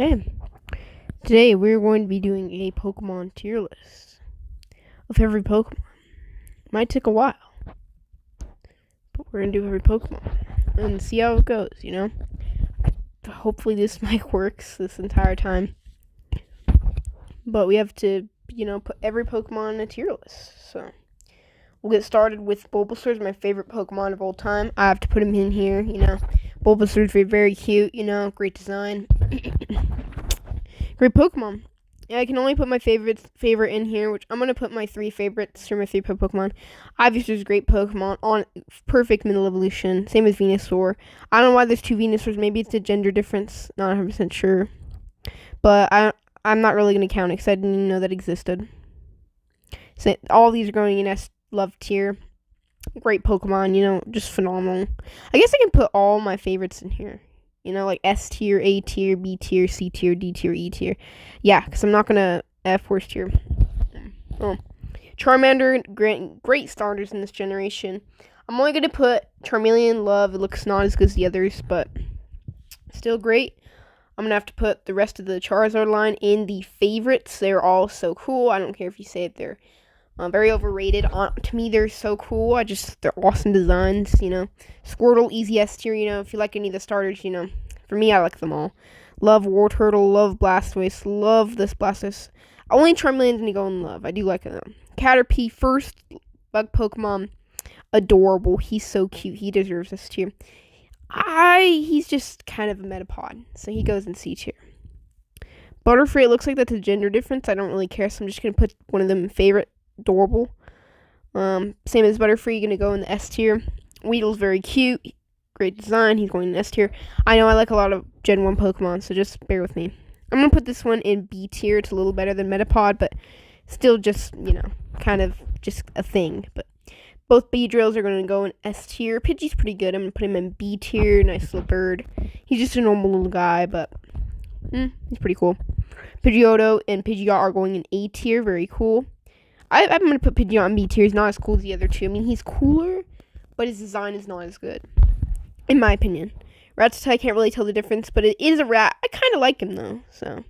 Okay, today we're going to be doing a Pokemon tier list of every Pokemon. Might take a while, but we're going to do every Pokemon and see how it goes. Hopefully this mic works this entire time, but we have to, put every Pokemon in a tier list. So we'll get started with Bulbasaur, my favorite Pokemon of all time. I have to put him in here, Bulbasaur's very cute, great design. Great Pokemon. Yeah, I can only put my favorite in here, which I'm going to put my three favorites for my three Pokemon. Ivysaur's great Pokemon, on perfect middle evolution, same as Venusaur. I don't know why there's two Venusaurs, maybe it's a gender difference, not 100% sure. But I'm not really going to count it because I didn't even know that existed. So all these are going in S love tier. Great Pokemon, just phenomenal. I guess I can put all my favorites in here. Like S tier, A tier, B tier, C tier, D tier, E tier. Yeah, because I'm not going to F-Force tier. Oh. Charmander, great starters in this generation. I'm only going to put Charmeleon, Love. It looks not as good as the others, but still great. I'm going to have to put the rest of the Charizard line in the favorites. They're all so cool. I don't care if you say it, they're very overrated. To me, they're so cool. They're awesome designs, Squirtle, easy S tier, if you like any of the starters, For me, I like them all. Love Wartortle, love Blastoise, love this Blastoise. Only Charmeleon's gonna go in love. I do like them. Caterpie, first bug Pokemon. Adorable. He's so cute. He deserves this tier. He's just kind of a Metapod, so he goes in C tier. Butterfree, it looks like that's a gender difference. I don't really care, so I'm just gonna put one of them in favorite. Adorable. Same as Butterfree, gonna go in the S tier. Weedle's very cute, great design. He's going in S tier. I know I like a lot of Gen 1 Pokemon, so just bear with me. I'm gonna put this one in B tier. It's a little better than Metapod, but still just, kind of just a thing. But both Beedrills are gonna go in S tier. Pidgey's pretty good. I'm gonna put him in B tier. Nice little bird. He's just a normal little guy, but he's pretty cool. Pidgeotto and Pidgeot are going in A tier. Very cool. I'm going to put Pidgeot in B tier. He's not as cool as the other two. I mean, he's cooler, but his design is not as good, in my opinion. Rattata, I can't really tell the difference, but it is a rat. I kind of like him, though. So,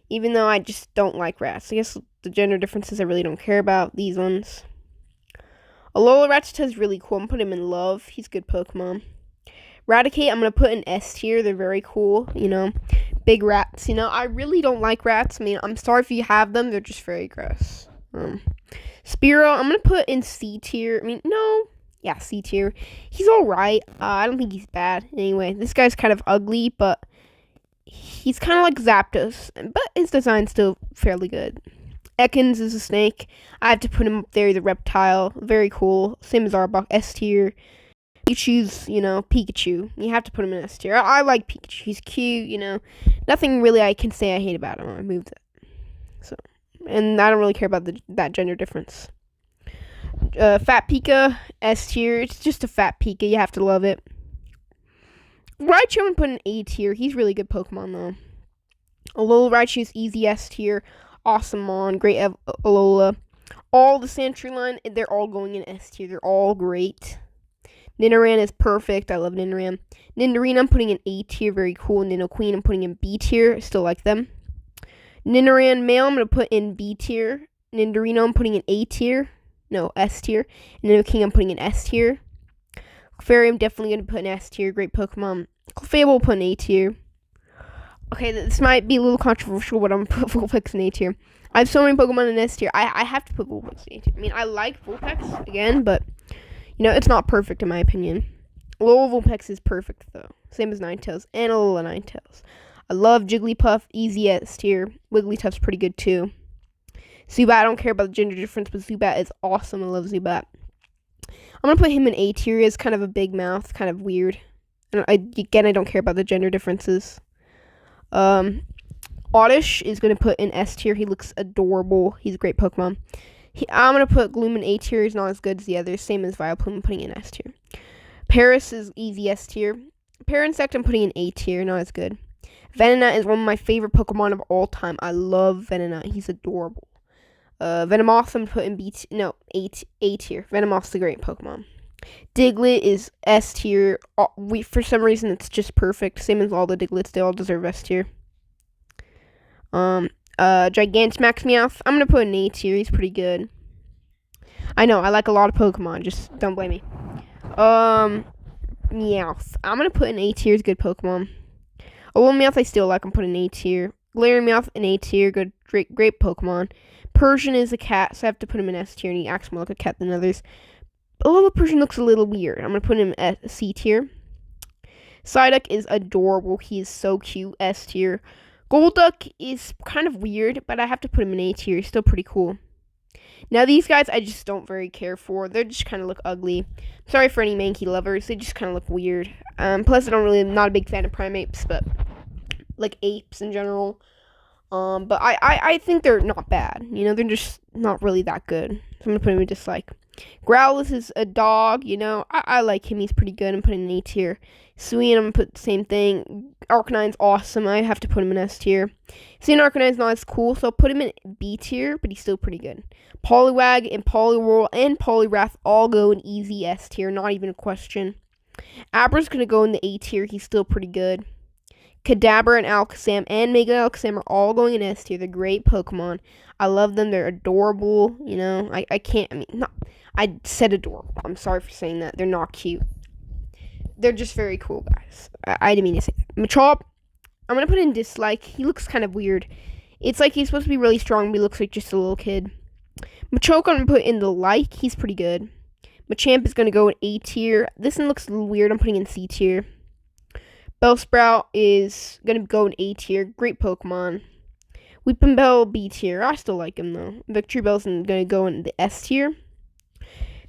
even though I just don't like rats. I guess the gender differences I really don't care about. These ones. Alola Rattata is really cool. I'm going to put him in love. He's a good Pokemon. Raticate, I'm going to put in S tier. They're very cool, Big rats, I really don't like rats. I mean, I'm sorry if you have them. They're just very gross. Spearow, I'm going to put in C tier. C tier. He's alright. I don't think he's bad. Anyway, this guy's kind of ugly, but he's kind of like Zapdos. But his design's still fairly good. Ekans is a snake. I have to put him up there, the reptile. Very cool. Same as Arbok, S tier. Pikachu's, Pikachu. You have to put him in S tier. I like Pikachu. He's cute, Nothing really I can say I hate about him. I moved it. So. And I don't really care about that gender difference. Fat Pika, S tier. It's just a Fat Pika. You have to love it. Raichu, I'm going to put in A tier. He's really good Pokemon, though. Alola Raichu's easy S tier. Awesome Mon. Great Alola. All the Sandshrew line, they're all going in S tier. They're all great. Nidoran is perfect. I love Nidoran. Nidorina, I'm putting in A tier. Very cool. Nidoqueen, I'm putting in B tier. I still like them. Nidoran male, I'm going to put in B tier. Nidorino, I'm putting in A tier. No, S tier. And Nidoking, I'm putting in S tier. Clefairy, I'm definitely going to put in S tier. Great Pokemon. Clefable, will put in A tier. Okay, this might be a little controversial, but I'm going to put Vulpix in A tier. I have so many Pokemon in S tier. I have to put Vulpix in A tier. I mean, I like Vulpix, again, but, it's not perfect in my opinion. Alola Vulpix is perfect, though. Same as Ninetales and Alola Ninetales. I love Jigglypuff, easy S tier. Wigglytuff's pretty good too. Zubat, I don't care about the gender difference, but Zubat is awesome. I love Zubat. I'm going to put him in A tier. He has kind of a big mouth, kind of weird. And I don't care about the gender differences. Oddish is going to put in S tier. He looks adorable. He's a great Pokemon. I'm going to put Gloom in A tier. He's not as good as the others. Same as Vileplume, I'm putting in S tier. Paris is easy S tier. Parasect, I'm putting in A tier. Not as good. Venonat is one of my favorite Pokemon of all time. I love Venonat. He's adorable. Venomoth, I'm putting A tier. Venomoth's a great Pokemon. Diglett is S tier. For some reason, it's just perfect. Same as all the Diglets. They all deserve S tier. Gigantamax Meowth. I'm gonna put in A tier. He's pretty good. I know, I like a lot of Pokemon. Just don't blame me. Meowth. I'm gonna put in A tier. Is good Pokemon. Meowth I still like. I'm putting in A tier. Galarian Meowth in A tier. Good, great Pokemon. Persian is a cat, so I have to put him in S tier, and he acts more like a cat than others. Persian looks a little weird. I'm gonna put him in C tier. Psyduck is adorable. He is so cute. S tier. Golduck is kind of weird, but I have to put him in A tier. He's still pretty cool. Now these guys I just don't very care for. They just kind of look ugly. Sorry for any Mankey lovers. They just kind of look weird. Plus I'm not a big fan of Primeapes, but like apes in general. But I think they're not bad. You know, they're just not really that good. So I'm gonna put him in dislike. Growlithe is a dog. You know, I like him. He's pretty good. I'm putting him in A tier. Suicune, I'm gonna put the same thing. Arcanine's awesome. I have to put him in S tier. Arcanine's not as cool, so I'll put him in B tier, but he's still pretty good. Poliwag and Poliwhirl and Poliwrath all go in easy S tier, not even a question. Abra's gonna go in the A tier. He's still pretty good. Kadabra and Alakazam and Mega Alakazam are all going in S tier. They're great Pokemon. I love them. They're adorable. You know, I said adorable. I'm sorry for saying that. They're not cute. They're just very cool, guys. I didn't mean to say that. Machop, I'm going to put in dislike. He looks kind of weird. It's like he's supposed to be really strong, but he looks like just a little kid. Machoke, I'm going to put in the like. He's pretty good. Machamp is going to go in A tier. This one looks a little weird. I'm putting in C tier. Bellsprout is going to go in A tier. Great Pokemon. Weepinbell, B tier. I still like him, though. Victreebel's going to go in the S tier.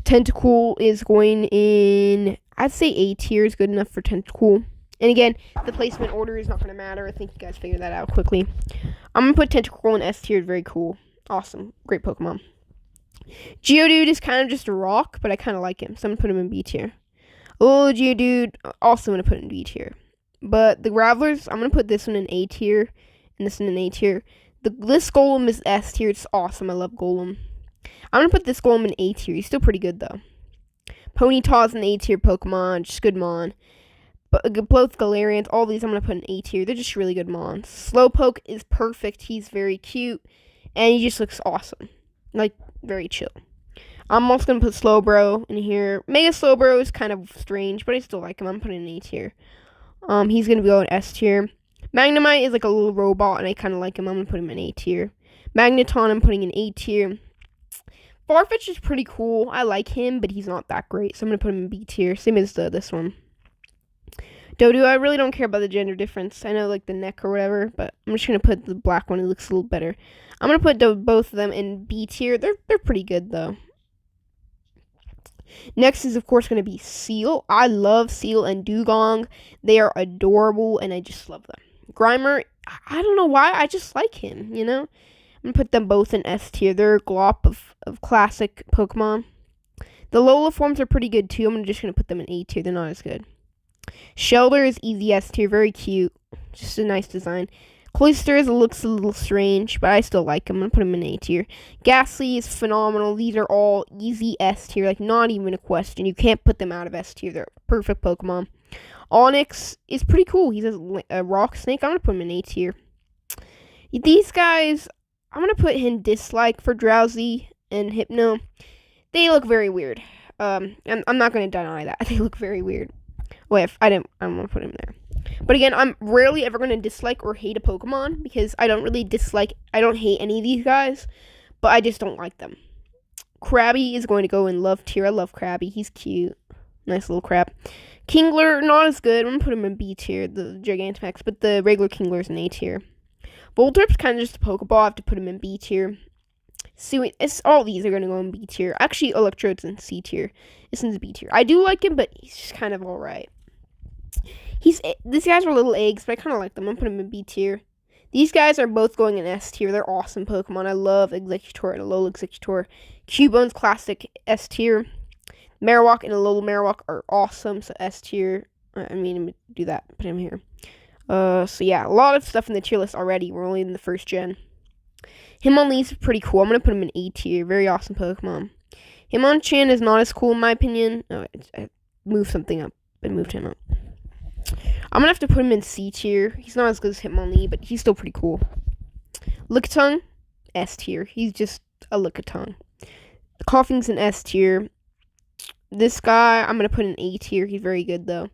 Tentacool is going in, I'd say A tier is good enough for Tentacool. And again, the placement order is not going to matter. I think you guys figured that out quickly. I'm going to put Tentacool in S tier. Very cool. Awesome. Great Pokemon. Geodude is kind of just a rock, but I kind of like him. So I'm going to put him in B tier. Geodude, also going to put in B tier. But the Gravelers, I'm going to put this one in A tier. And this one in A tier. This Golem is S tier. It's awesome. I love Golem. I'm going to put this Golem in A tier. He's still pretty good, though. Ponyta's an A tier Pokemon. Just good mon. But both Galarians, all these I'm going to put in A tier. They're just really good mons. Slowpoke is perfect. He's very cute. And he just looks awesome. Like, very chill. I'm also going to put Slowbro in here. Mega Slowbro is kind of strange, but I still like him. I'm putting him in A tier. He's going to go in S tier. Magnemite is like a little robot, and I kind of like him. I'm going to put him in A tier. Magneton, I'm putting in A tier. Farfetch is pretty cool. I like him, but he's not that great, so I'm going to put him in B tier. Same as this one. Doduo, I really don't care about the gender difference. I know, like, the neck or whatever, but I'm just going to put the black one. It looks a little better. I'm going to put both of them in B tier. They're pretty good, though. Next is, of course, going to be Seal. I love Seal and Dugong. They are adorable, and I just love them. Grimer, I don't know why. I just like him, you know? I'm going to put them both in S tier. They're a glop of classic Pokemon. The Lola forms are pretty good, too. I'm just going to put them in A tier. They're not as good. Shelter is easy S tier. Very cute. Just a nice design. Cloysters looks a little strange, but I still like him. I'm going to put him in A tier. Ghastly is phenomenal. These are all easy S tier. Like, not even a question. You can't put them out of S tier. They're perfect Pokemon. Onix is pretty cool. He's a rock snake. I'm going to put him in A tier. These guys, I'm going to put in dislike for Drowsy and Hypno. They look very weird. I'm not going to deny that. They look very weird. Wait, I don't want to put him there. But again, I'm rarely ever going to dislike or hate a Pokemon because I don't really I don't hate any of these guys, but I just don't like them. Krabby is going to go in love tier. I love Krabby. He's cute. Nice little crab. Kingler, not as good. I'm going to put him in B tier, the Gigantamax, but the regular Kingler is in A tier. Voltorp's kind of just a Pokeball. I have to put him in B tier. All these are going to go in B tier. Actually, Electrode's in C tier. This one's B tier. I do like him, but he's just kind of alright. These guys are little eggs, but I kind of like them. I'm putting them in B tier. These guys are both going in S tier. They're awesome Pokemon. I love Exeggutor and Alola Exeggutor. Cubone's classic S tier. Marowak and Alola Marowak are awesome, so S tier. I mean, do that. Put him here. So yeah, a lot of stuff in the tier list already. We're only in the first gen. Hitmonlee's pretty cool. I'm going to put him in A tier. Very awesome Pokemon. Hitmonchan is not as cool in my opinion. Oh, I moved something up. I moved him up. I'm going to have to put him in C tier. He's not as good as Hitmonlee, but he's still pretty cool. Lickitung, S tier. He's just a Lickitung. Koffing's an S tier. This guy, I'm going to put an A tier. He's very good, though.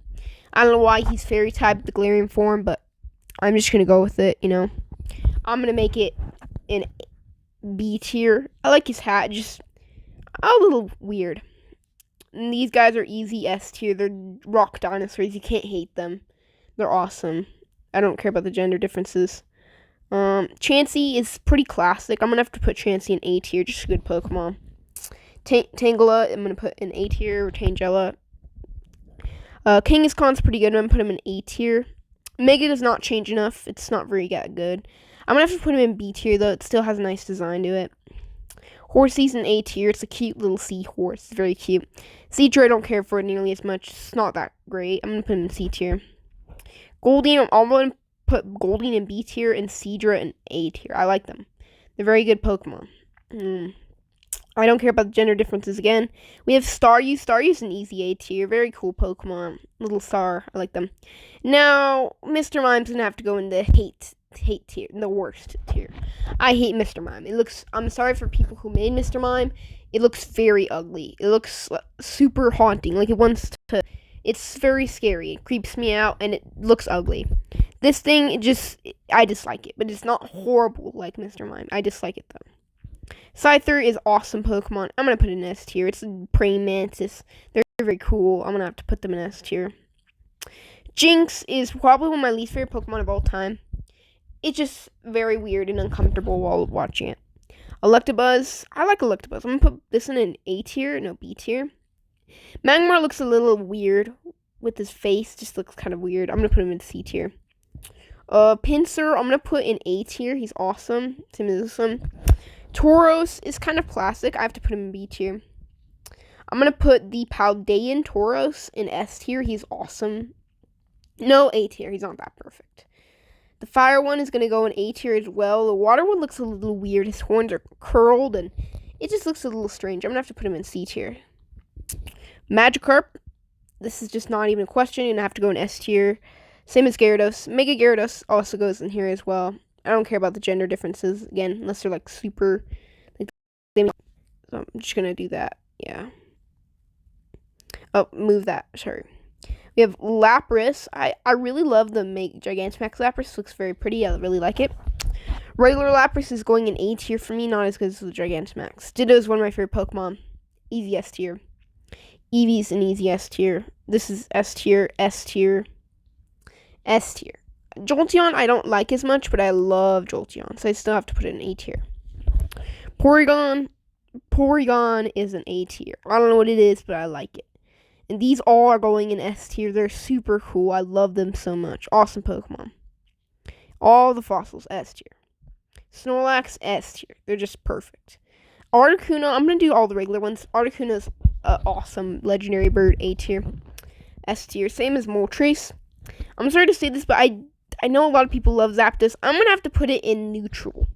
I don't know why he's fairy type, the Galarian form, but I'm just going to go with it, you know. I'm going to make it an B tier. I like his hat, just a little weird. And these guys are easy S tier. They're rock dinosaurs. You can't hate them. They're awesome. I don't care about the gender differences. Chansey is pretty classic. I'm going to have to put Chansey in A tier. Just a good Pokemon. Tangela, I'm going to put in A tier. Or Tangela. Kangaskhan's pretty good. I'm going to put him in A tier. Mega does not change enough. It's not very good. I'm going to have to put him in B tier, though. It still has a nice design to it. Horsey's in A tier. It's a cute little seahorse. It's very cute. Seadra, I don't care for it nearly as much. It's not that great. I'm going to put him in C tier. Goldeen, I'm going to put Goldeen in B tier and Seadra in A tier. I like them. They're very good Pokemon. I don't care about the gender differences again. We have Staryu. Staryu's an easy A tier. Very cool Pokemon. Little star. I like them. Now, Mr. Mime's going to have to go in the hate tier, the worst tier. I hate Mr. Mime. I'm sorry for people who made Mr. Mime. It looks very ugly. It looks super haunting. Like it wants to. It's very scary. It creeps me out, and it looks ugly. This thing, I dislike it, but it's not horrible like Mr. Mime. I dislike it though. Scyther is awesome Pokemon. I'm gonna put it in S tier. It's a praying mantis. They're very cool. I'm gonna have to put them in S tier. Jinx is probably one of my least favorite Pokemon of all time. It's just very weird and uncomfortable while watching it. Electabuzz. I like Electabuzz. I'm going to put this in an A tier. No, B tier. Magmar looks a little weird with his face. Just looks kind of weird. I'm going to put him in C tier. Pinsir, I'm going to put in A tier. He's awesome. Same as this one. Tauros is kind of classic. I have to put him in B tier. I'm going to put the Paldean Tauros in S tier. He's awesome. No, A tier. He's not that perfect. The fire one is going to go in A tier as well. The water one looks a little weird. His horns are curled, and it just looks a little strange. I'm going to have to put him in C tier. Magikarp. This is just not even a question. You're going to have to go in S tier. Same as Gyarados. Mega Gyarados also goes in here as well. I don't care about the gender differences, again, unless they're, like, super... so I'm just going to do that. Yeah. Oh, move that. Sorry. We have Lapras. I really love the Gigantamax Lapras. It looks very pretty. I really like it. Regular Lapras is going in A tier for me. Not as good as the Gigantamax. Ditto is one of my favorite Pokemon. Easy S tier. Eevee's an easy S tier. This is S tier, S tier, S tier. Jolteon I don't like as much, but I love Jolteon. So I still have to put it in A tier. Porygon is an A tier. I don't know what it is, but I like it. And these all are going in S tier. They're super cool. I love them so much. Awesome Pokemon. All the fossils, S tier. Snorlax, S tier. They're just perfect. Articuno, I'm going to do all the regular ones. Articuno's awesome legendary bird, A tier. S tier. Same as Moltres. I'm sorry to say this, but I know a lot of people love Zapdos. I'm going to have to put it in neutral.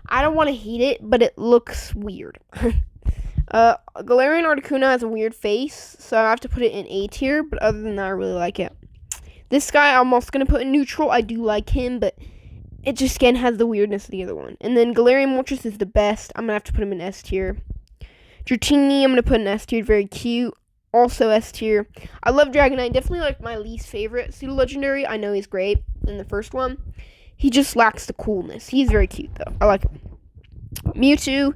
I don't want to hate it, but it looks weird. Galarian Articuno has a weird face, so I have to put it in A tier, but other than that, I really like it. This guy, I'm also going to put in neutral. I do like him, but it just, again, has the weirdness of the other one. And then Galarian Moltres is the best. I'm going to have to put him in S tier. Dratini, I'm going to put in S tier. Very cute. Also S tier. I love Dragonite. Definitely, like, my least favorite pseudo-legendary. I know he's great in the first one. He just lacks the coolness. He's very cute, though. I like him. Mewtwo.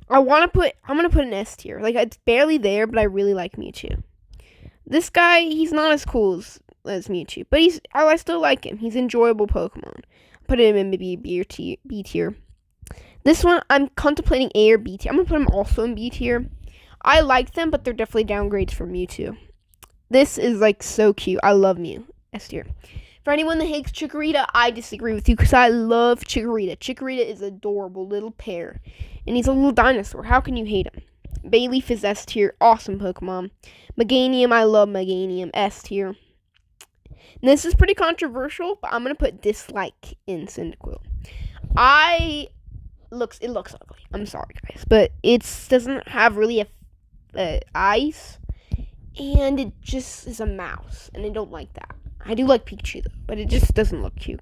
I'm going to put an S tier. Like, it's barely there, but I really like Mewtwo. This guy, he's not as cool as Mewtwo, but I still like him. He's an enjoyable Pokemon. Put him in maybe B tier. This one, I'm contemplating A or B tier. I'm going to put him also in B tier. I like them, but they're definitely downgrades for Mewtwo. This is, like, so cute. I love Mew. S tier. For anyone that hates Chikorita, I disagree with you because I love Chikorita. Chikorita is an adorable little pear. And he's a little dinosaur. How can you hate him? Bayleaf is S tier. Awesome Pokemon. Meganium, I love Meganium. S tier. And this is pretty controversial, but I'm going to put dislike in Cyndaquil. It looks ugly. I'm sorry, guys. But it doesn't have really eyes. And it just is a mouse. And I don't like that. I do like Pikachu, though. But it just doesn't look cute.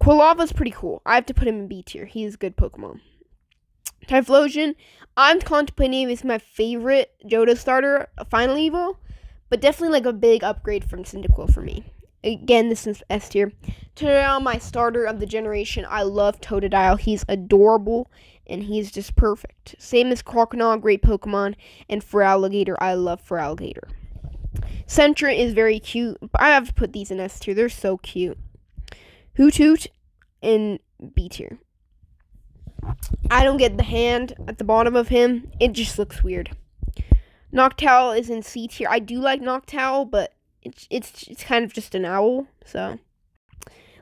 Quilava's pretty cool. I have to put him in B tier. He's a good Pokemon. Typhlosion, I'm contemplating if it's my favorite Johto starter, Final Evo, but definitely like a big upgrade from Cyndaquil for me. Again, this is S tier. Totodile, my starter of the generation. I love Totodile. He's adorable, and he's just perfect. Same as Croconaw, great Pokemon, and Feraligatr. I love Feraligatr. Sentret is very cute, but I have to put these in S tier. They're so cute. Hoothoot in B tier. I don't get the hand at the bottom of him. It just looks weird. Noctowl is in C tier. I do like Noctowl, but it's kind of just an owl. So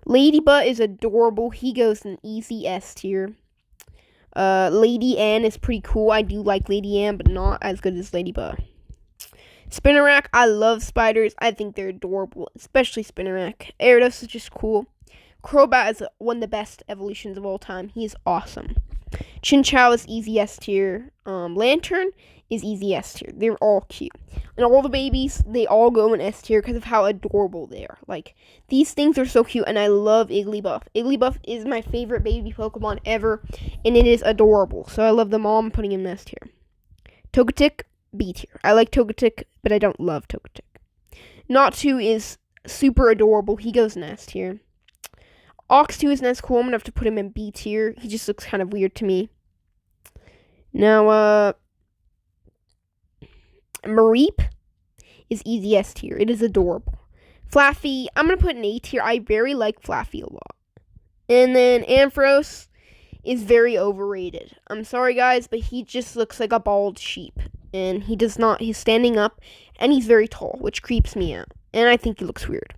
Ladybug is adorable. He goes in easy S tier. Lady Anne is pretty cool. I do like Lady Anne, but not as good as Ladybug. Spinarak, I love spiders. I think they're adorable, especially Spinarak. Gyarados is just cool. Crobat is one of the best evolutions of all time. He is awesome. Chinchou is easy S tier. Lantern is easy S tier. They're all cute. And all the babies, they all go in S tier because of how adorable they are. Like, these things are so cute, and I love Igglybuff. Igglybuff is my favorite baby Pokemon ever, and it is adorable. So I love them all. I'm putting him in S tier. Togetic, B tier. I like Togetic, but I don't love Togetic. Natu is super adorable. He goes in S tier. Ox2 is nice, cool. I'm gonna have to put him in B tier. He just looks kind of weird to me. Now, Mareep is easy S tier. It is adorable. Flaffy, I'm gonna put in A tier. I very like Flaffy a lot. And then Ampharos is very overrated. I'm sorry, guys, but he just looks like a bald sheep. And he's standing up, and he's very tall, which creeps me out. And I think he looks weird.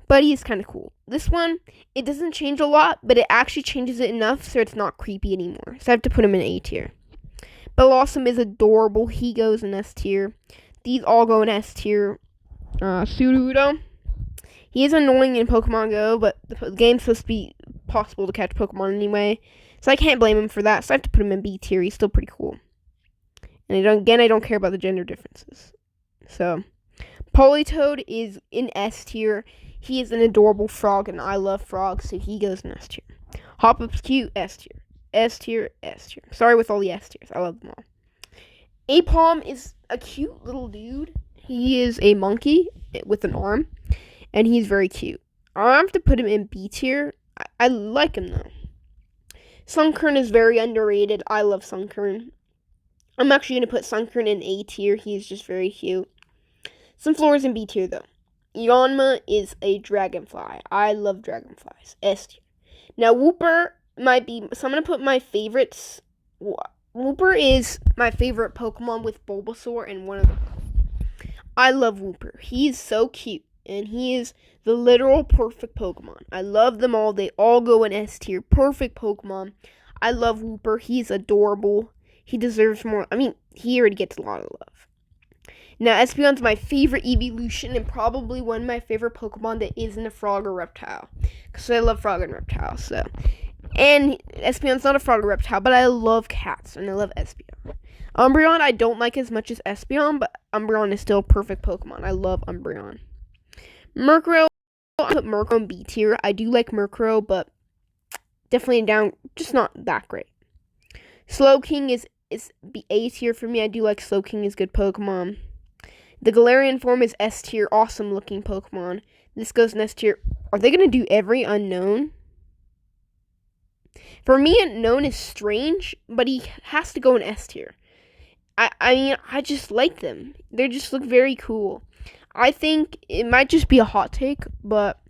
But he is kind of cool. This one, it doesn't change a lot, but it actually changes it enough so it's not creepy anymore. So I have to put him in A tier. Blossom is adorable. He goes in S tier. These all go in S tier. Sudowoodo. He is annoying in Pokemon Go, but the game's supposed to be possible to catch Pokemon anyway. So I can't blame him for that. So I have to put him in B tier. He's still pretty cool. And I don't care about the gender differences. So, Politoed is in S tier. He is an adorable frog, and I love frogs, so he goes in S tier. Hoppup's cute, S tier. S tier, S tier. Sorry with all the S tiers. I love them all. Aipom is a cute little dude. He is a monkey with an arm, and he's very cute. I have to put him in B tier. I like him, though. Sunkern is very underrated. I love Sunkern. I'm actually going to put Sunkern in A tier. He's just very cute. Sunflower is in B tier, though. Yanma is a dragonfly. I love dragonflies. S tier. Now, Wooper might be... So I'm going to put my favorites... Wooper is my favorite Pokemon with Bulbasaur and one of them. I love Wooper. He's so cute. And he is the literal perfect Pokemon. I love them all. They all go in S tier. Perfect Pokemon. I love Wooper. He's adorable. He deserves more. I mean, he already gets a lot of love. Now, Espeon's my favorite evolution and probably one of my favorite Pokemon that isn't a frog or reptile. Because I love frog and reptile, so. And Espeon's not a frog or reptile, but I love cats, and I love Espeon. Umbreon, I don't like as much as Espeon, but Umbreon is still a perfect Pokemon. I love Umbreon. Murkrow, I put Murkrow in B tier. I do like Murkrow, but definitely just not that great. Slowking is A tier for me. I do like Slowking is good Pokemon. The Galarian form is S tier, awesome looking Pokemon. This goes in S tier. Are they going to do every unknown? For me, unknown is strange, but he has to go in S tier. I mean, I just like them. They just look very cool. I think it might just be a hot take, but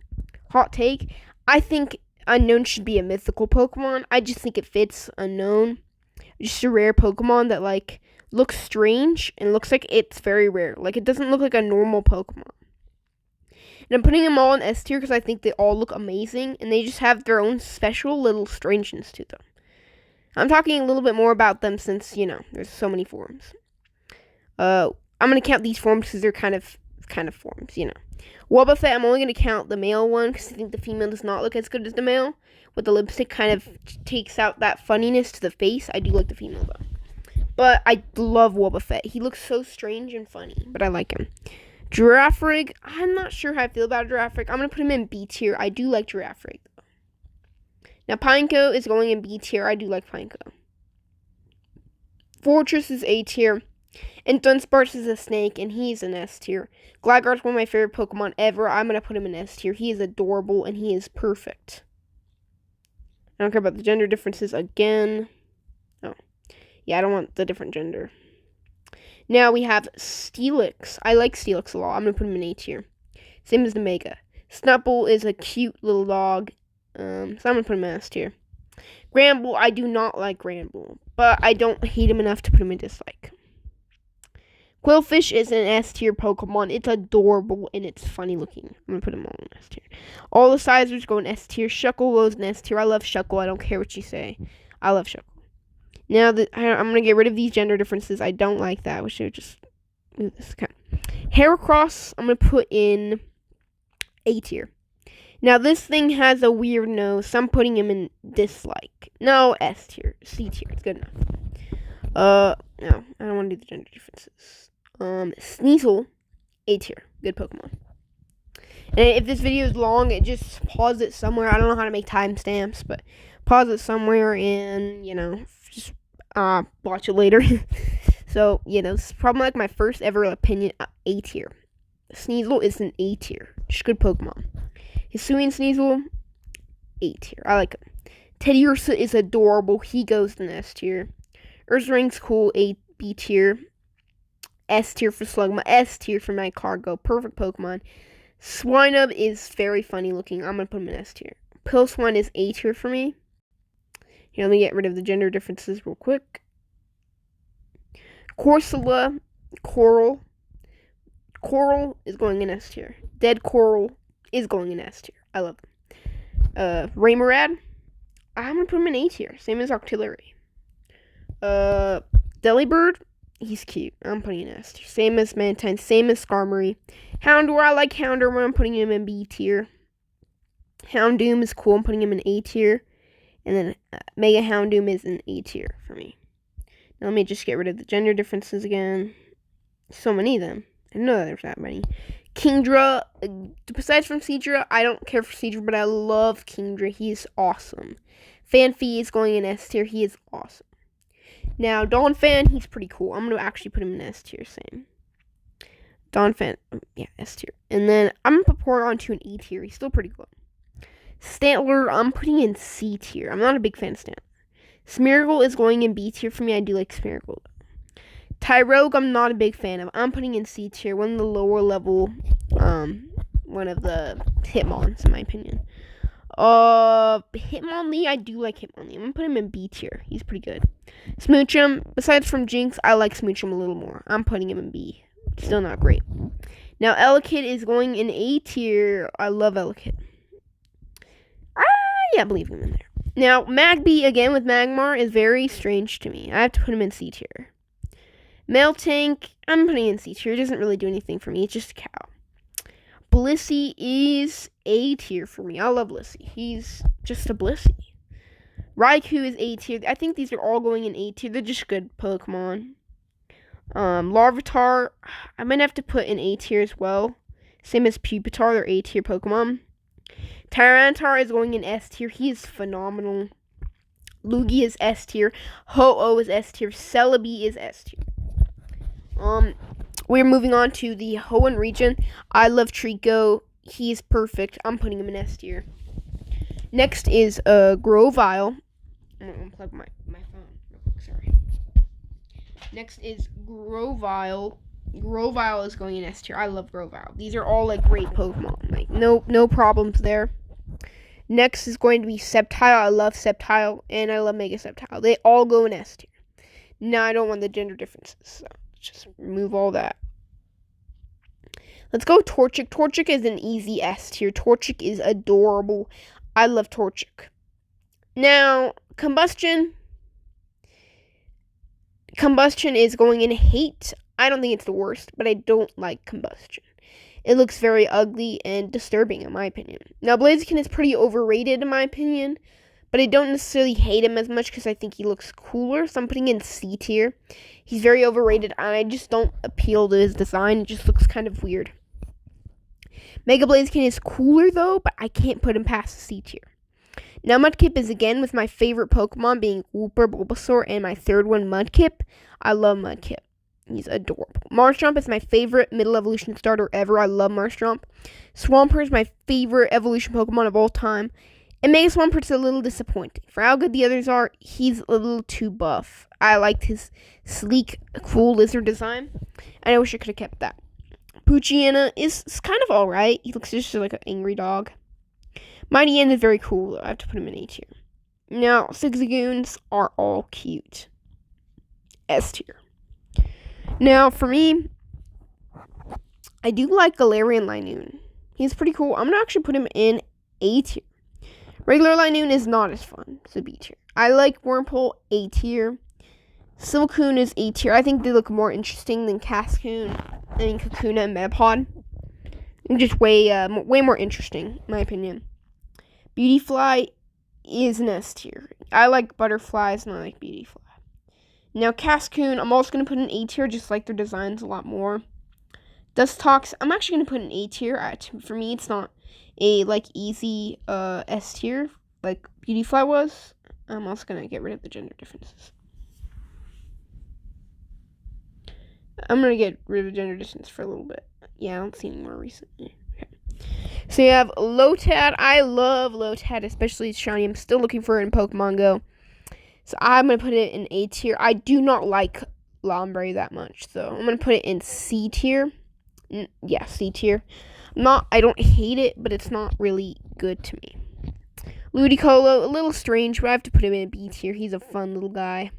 I think unknown should be a mythical Pokemon. I just think it fits unknown. Just a rare Pokemon that, like, looks strange and looks like it's very rare. Like, it doesn't look like a normal Pokemon. And I'm putting them all in S tier because I think they all look amazing and they just have their own special little strangeness to them. I'm talking a little bit more about them since, there's so many forms. I'm going to count these forms because they're kind of forms, Wobbuffet, I'm only going to count the male one because I think the female does not look as good as the male. With the lipstick kind of takes out that funniness to the face. I do like the female, though. But I love Wobbuffet. He looks so strange and funny, but I like him. Girafarig, I'm not sure how I feel about Girafarig. I'm going to put him in B tier. I do like Girafarig, though. Now, Pineco is going in B tier. I do like Pineco. Fortress is A tier. And Dunsparce is a snake, and he's an S tier. Gligar's one of my favorite Pokemon ever. I'm going to put him in S tier. He is adorable, and he is perfect. I don't care about the gender differences again. Oh. Yeah, I don't want the different gender. Now we have Steelix. I like Steelix a lot. I'm going to put him in A tier. Same as the Mega. Snapple is a cute little dog. So I'm going to put him in S tier. Granbull, I do not like Granbull, but I don't hate him enough to put him in dislike. Quillfish is an S tier Pokemon. It's adorable and it's funny looking. I'm going to put him all in S tier. All the Sizers go in S tier. Shuckle goes in S tier. I love Shuckle. I don't care what you say. I love Shuckle. Now that I'm going to get rid of these gender differences. I don't like that. I wish I would just move this. Okay. Heracross, I'm going to put in A tier. Now, this thing has a weird nose, so I'm putting him in dislike. No, S tier. C tier. It's good enough. No, I don't want to do the gender differences. Sneasel, A tier. Good Pokemon. And if this video is long, just pause it somewhere. I don't know how to make timestamps, but pause it somewhere and, just watch it later. So, this is probably like my first ever opinion. A tier. Sneasel is an A tier. Just good Pokemon. Hisuian Sneasel, A tier. I like him. Teddiursa is adorable. He goes in S tier. Ursaring's cool. B tier. S tier for Slugma. S tier for Magcargo. Perfect Pokemon. Swinub is very funny looking. I'm going to put him in S tier. Pilswine is A tier for me. Here, let me get rid of the gender differences real quick. Corsola, Coral. Coral is going in S tier. Dead Coral is going in S tier. I love them. Raymorad, I'm going to put him in A tier. Same as Octillery. Delibird, he's cute. I'm putting him in S tier. Same as Mantine. Same as Skarmory. Houndour, I like Houndour, but I'm putting him in B tier. Houndoom is cool. I'm putting him in A tier. And then Mega Houndoom is in A tier for me. Now let me just get rid of the gender differences again. So many of them. I didn't know there's that many. Kingdra, besides from Seadra, I don't care for Seadra, but I love Kingdra. He's awesome. Fanfi is going in S tier. He is awesome. Now, Donphan, he's pretty cool. I'm going to actually put him in S tier, same. Donphan, yeah, S tier. And then I'm going to put Porygon to an E tier. He's still pretty good. Stantler, I'm putting in C tier. I'm not a big fan of Stantler. Smeargle is going in B tier for me. I do like Smeargle. Tyrogue, I'm not a big fan of. I'm putting in C tier. One of the lower level, one of the Hitmons, in my opinion. Hitmonlee, I do like Hitmonlee. I'm gonna put him in B tier. He's pretty good. Smoochum, besides from Jinx, I like Smoochum a little more. I'm putting him in B. Still not great. Now, Elekid is going in A tier. I love Elekid. Yeah, I believe him in there. Now, Magby, again, with Magmar, is very strange to me. I have to put him in C tier. Meltank, I'm putting in C tier. It doesn't really do anything for me. It's just a cow. Blissey is A tier for me. I love Blissey. He's just a Blissey. Raikou is A tier. I think these are all going in A tier. They're just good Pokemon. Larvitar, I might have to put in A tier as well. Same as Pupitar, they're A tier Pokemon. Tyranitar is going in S tier. He is phenomenal. Lugia is S tier. Ho-Oh is S tier. Celebi is S tier. We're moving on to the Hoenn region. I love Trico. He's perfect. I'm putting him in S tier. Next is Grovyle. I'm gonna unplug my phone real quick, sorry. Next is Grovyle. Grovyle is going in S tier. I love Grovyle. These are all like great Pokemon. Like no problems there. Next is going to be Sceptile. I love Sceptile and I love Mega Sceptile. They all go in S tier. Now I don't want the gender differences, so just remove all that. Let's go Torchic. Torchic is an easy S tier. Torchic is adorable. I love Torchic. Now, Combustion. Combustion is going in hate. I don't think it's the worst, but I don't like Combustion. It looks very ugly and disturbing in my opinion. Now, Blaziken is pretty overrated in my opinion, but I don't necessarily hate him as much because I think he looks cooler, so I'm putting in C tier. He's very overrated, and I just don't appeal to his design. It just looks kind of weird. Mega Blaziken is cooler, though, but I can't put him past C tier. Now Mudkip is again with my favorite Pokemon being Wooper, Bulbasaur, and my third one, Mudkip. I love Mudkip. He's adorable. Marshtomp is my favorite middle evolution starter ever. I love Marshtomp. Swampert is my favorite evolution Pokemon of all time. And Mega Swampert's a little disappointing. For how good the others are, he's a little too buff. I liked his sleek, cool lizard design, and I wish I could have kept that. Poochyena is kind of alright. He looks just like an angry dog. Mightyena is very cool, though. I have to put him in A tier. Now, Zigzagoons are all cute. S tier. Now, for me, I do like Galarian Linoone. He's pretty cool. I'm going to actually put him in A tier. Regular Linoone is not as fun. It's a B tier. I like Wurmple, A tier. Silcoon is A tier. I think they look more interesting than Cascoon, Kakuna, and Metapod. Just way more interesting, in my opinion. Beautyfly is an S tier. I like butterflies and I like Beautyfly. Now Cascoon, I'm also going to put in A tier, just like their designs a lot more. Dustox, I'm actually going to put in A tier. For me, it's not a easy S tier like Beautyfly was. I'm also going to get rid of the gender differences. I'm going to get rid of the gender difference for a little bit. Yeah, I don't see any more recently. Okay. So you have Lotad. I love Lotad, especially shiny. I'm still looking for it in Pokemon Go. So I'm going to put it in A tier. I do not like Lombre that much, so I'm going to put it in C tier. Yeah, C tier. I don't hate it, but it's not really good to me. Ludicolo, a little strange, but I have to put him in B tier. He's a fun little guy.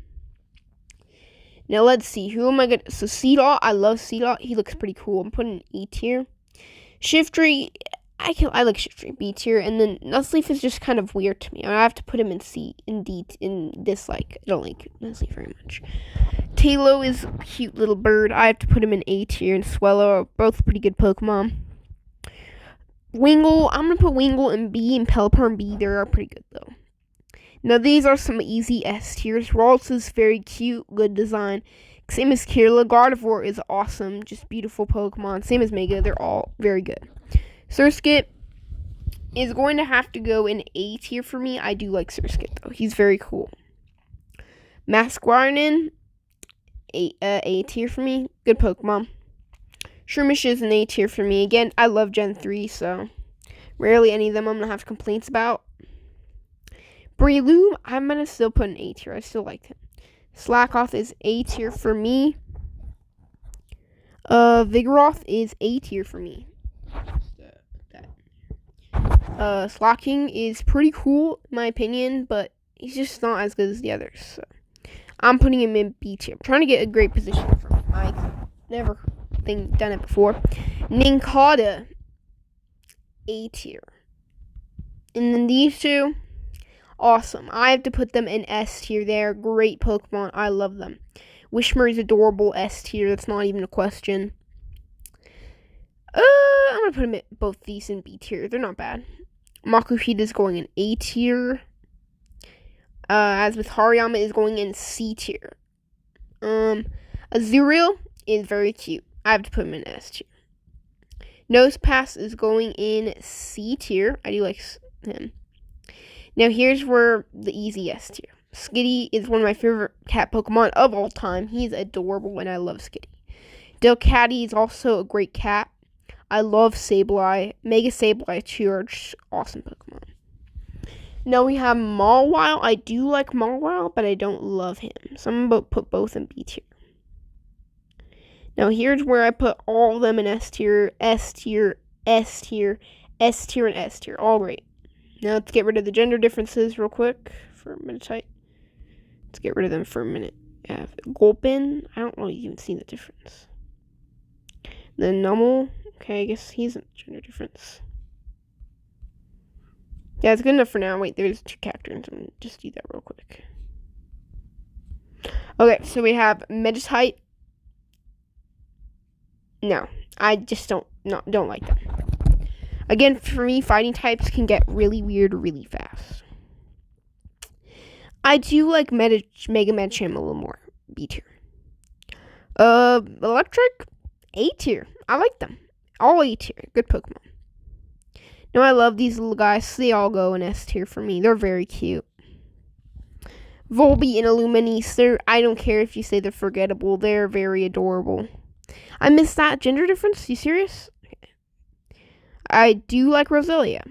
Now let's see, who am I gonna? So Seedot, I love Seedot. He looks pretty cool. I'm putting in E tier. Shiftry, I like Shiftry, B tier, and then Nuzleaf is just kind of weird to me. I have to put him in C, in dislike. I don't like Nuzleaf very much. Talo is a cute little bird. I have to put him in A tier, and Swellow are both pretty good Pokemon. Wingull, I'm gonna put Wingull in B and Pelipper in B. They are pretty good though. Now these are some easy S tiers. Ralts is very cute, good design. Same as Kirlia. Gardevoir is awesome, just beautiful Pokemon. Same as Mega, they're all very good. Surskit is going to have to go in A tier for me. I do like Surskit though. He's very cool. Masquerain, A tier for me. Good Pokemon. Shroomish is an A tier for me. Again, I love Gen 3, so rarely any of them I'm going to have complaints about. Breloom, I'm going to still put an A tier. I still like him. Slackoth is A tier for me. Vigoroth is A tier for me. Slacking is pretty cool, in my opinion, but he's just not as good as the others. So I'm putting him in B tier. I'm trying to get a great position for him. I've never done it before. Nincada, A tier. And then these two, awesome. I have to put them in S tier. They're great Pokemon. I love them. Wishmer is adorable, S tier. That's not even a question. I'm going to put them both these in B tier. They're not bad. Makuhita is going in A tier. As with Hariyama is going in C tier. Azurill is very cute. I have to put him in S tier. Nosepass is going in C tier. I do like him. Now here's where the easy S tier. Skitty is one of my favorite cat Pokemon of all time. He's adorable and I love Skitty. Delcatty is also a great cat. I love Sableye. Mega Sableye too are just awesome Pokemon. Now we have Mawile. I do like Mawile, but I don't love him. So I'm going to put both in B tier. Now here's where I put all of them in S tier, S tier, S tier, S tier, and S tier. All great. Now let's get rid of the gender differences real quick for Meditite. Let's get rid of them for a minute. Gulpin, I don't really even see the difference. Then Numel, okay, I guess he's a gender difference. Yeah, it's good enough for now. Wait, there's two characters. I'm going to just do that real quick. Okay, so we have Meditite. No, I just don't like them. Again, for me, fighting types can get really weird really fast. I do like Mega Medicham a little more. B tier. Electric, A tier. I like them. All A tier. Good Pokemon. No, I love these little guys. They all go in S tier for me. They're very cute. Volby and Illuminese, I don't care if you say they're forgettable. They're very adorable. I missed that gender difference. You serious? Okay. I do like Roselia.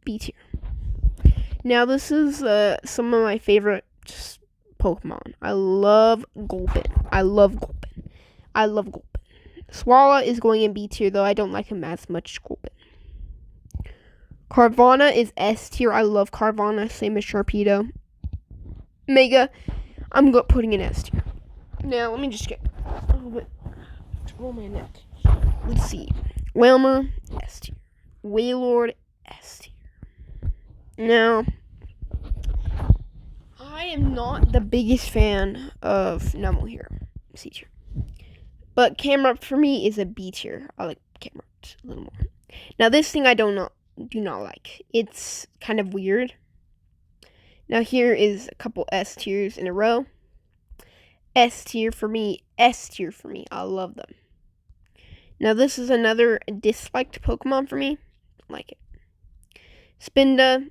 B tier. Now this is some of my favorite Pokemon. I love Gulpin. Swallow is going in B tier, though I don't like him as much as Gulpin. Carvana is S tier. I love Carvana, same as Sharpedo. Mega, I'm putting in S tier. Now, let me just get a little bit. Roll my neck. Let's see. Wailmer, S tier. Wailord, S tier. Now, I am not the biggest fan of Numel here. C tier. But Camerupt for me is a B tier. I like Camerupt a little more. Now, this thing I do not like. It's kind of weird. Now, here is a couple S tiers in a row. S tier for me. S tier for me. I love them. Now, this is another disliked Pokemon for me. Don't like it. Spinda.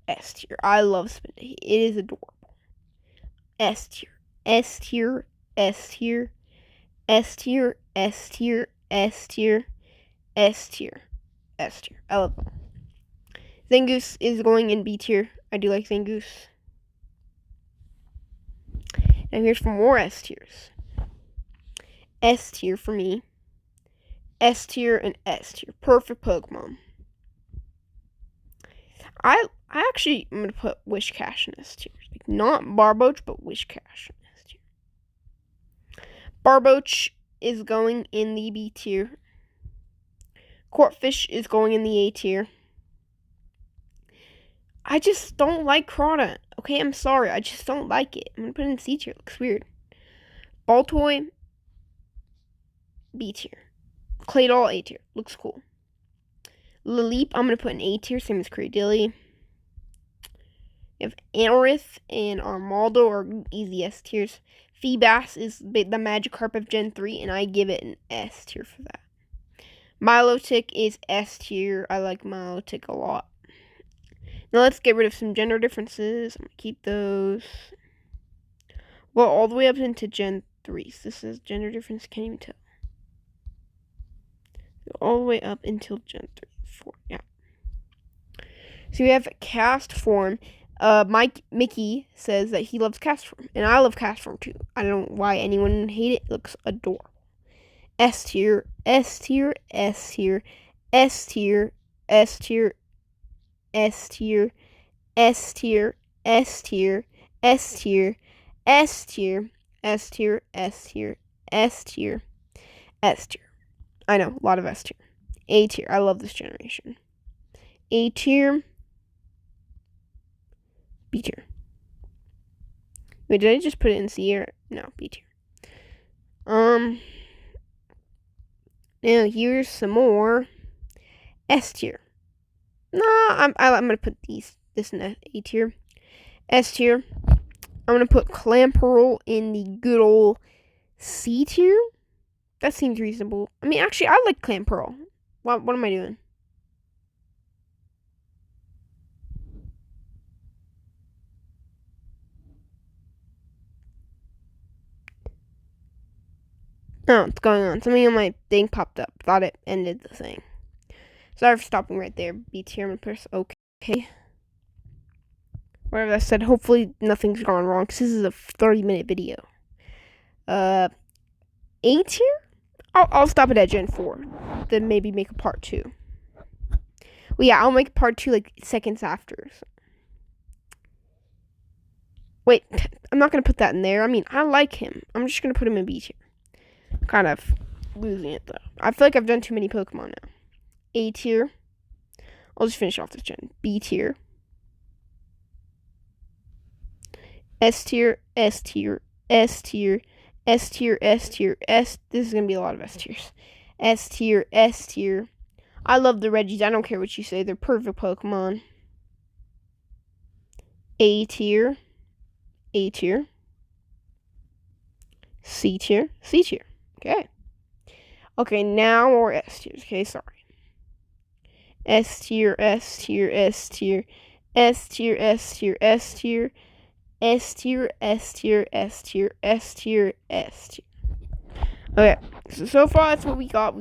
S tier. I love Spinda. It is adorable. S tier. S tier. S tier. S tier. S tier. S tier. S tier. S tier. I love them. Zangoose is going in B tier. I do like Zangoose. Now here's for more S tiers. S tier for me. S tier and S tier. Perfect Pokemon. I actually am gonna put Whiscash in S tier. Like not Barboach, but Whiscash in S tier. Barboach is going in the B tier. Corphish is going in the A tier. I just don't like Crawdaunt. Okay, I'm sorry. I just don't like it. I'm gonna put it in C tier. It looks weird. Baltoy, B tier. Claydol, A tier. Looks cool. Lileep, I'm gonna put in A tier. Same as Cradily. We have Anorith and Armaldo are easy S tiers. Feebas is the Magikarp of Gen 3, and I give it an S tier for that. Milotic is S tier. I like Milotic a lot. Now let's get rid of some gender differences. I'm going to keep those. Well, all the way up into Gen 3. So this is gender difference. Can't even tell. All the way up until Gen 3. 4. Yeah. So we have cast form. Mickey says that he loves cast form. And I love cast form too. I don't know why anyone would hate it. It looks adorable. S tier. S tier. S tier. S tier. S tier. S tier, S tier, S tier, S tier, S tier, S tier, S tier, S tier, S tier. I know, a lot of S tier. A tier. I love this generation. A tier, B tier. Wait, did I just put it in C or no? B tier. Now here's some more S tier. No, I'm gonna put this in A tier. S tier. I'm gonna put Clamperl in the good old C tier. That seems reasonable. I mean, actually, I like Clamperl. What am I doing? Oh, what's going on? Something on my thing popped up. Thought it ended the thing. Sorry for stopping right there. B tier, I'm gonna press OK. Whatever that said, hopefully nothing's gone wrong, because this is a 30-minute video. A tier? I'll stop it at Gen 4. Then maybe make a part 2. Well, yeah, I'll make part 2 like seconds after. So. Wait, I'm not gonna put that in there. I mean, I like him. I'm just gonna put him in B tier. Kind of losing it though. I feel like I've done too many Pokemon now. A tier. I'll just finish off this gen. B tier. S tier. S tier. S tier. S tier. S tier. S. This is gonna be a lot of S tiers. S tier. S tier. I love the Reggies. I don't care what you say. They're perfect Pokemon. A tier. A tier. C tier. C tier. Okay. Okay, now more S tiers. Okay, sorry. S tier, S tier, S tier, S tier, S tier, S tier, S tier, S tier, S tier, S tier, S tier. Okay, so far that's what we got.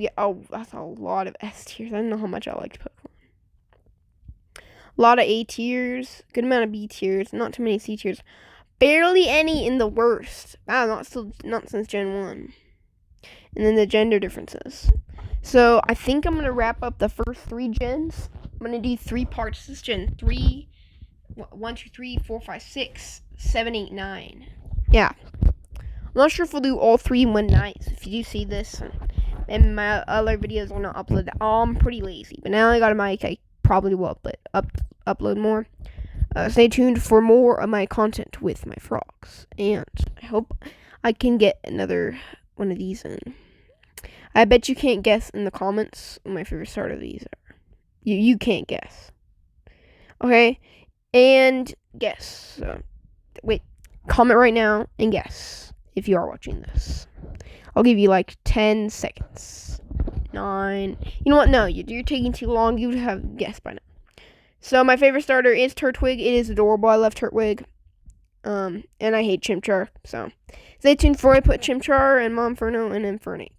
That's a lot of S tiers. I don't know how much I liked Pokemon. A lot of A tiers, good amount of B tiers, not too many C tiers, barely any in the worst. Wow, not since Gen 1. And then the gender differences. So I think I'm gonna wrap up the first 3 gens. I'm gonna do 3 parts. This Gen 3, 1, 2, 3, 4, 5, 6, 7, 8, 9. Yeah. I'm not sure if we'll do all 3 in one night. So if you do see this and my other videos will not upload, I'm pretty lazy. But now I got a mic, I probably will upload more. Stay tuned for more of my content with my frogs. And I hope I can get another one of these in. I bet you can't guess in the comments what my favorite starter of these are. You can't guess. Okay? And guess. Wait. Comment right now and guess if you are watching this. I'll give you like 10 seconds. 9. You know what? No, you're taking too long. You would have guessed by now. So my favorite starter is Turtwig. It is adorable. I love Turtwig. And I hate Chimchar. So stay tuned for I put Chimchar and Monferno and Infernape.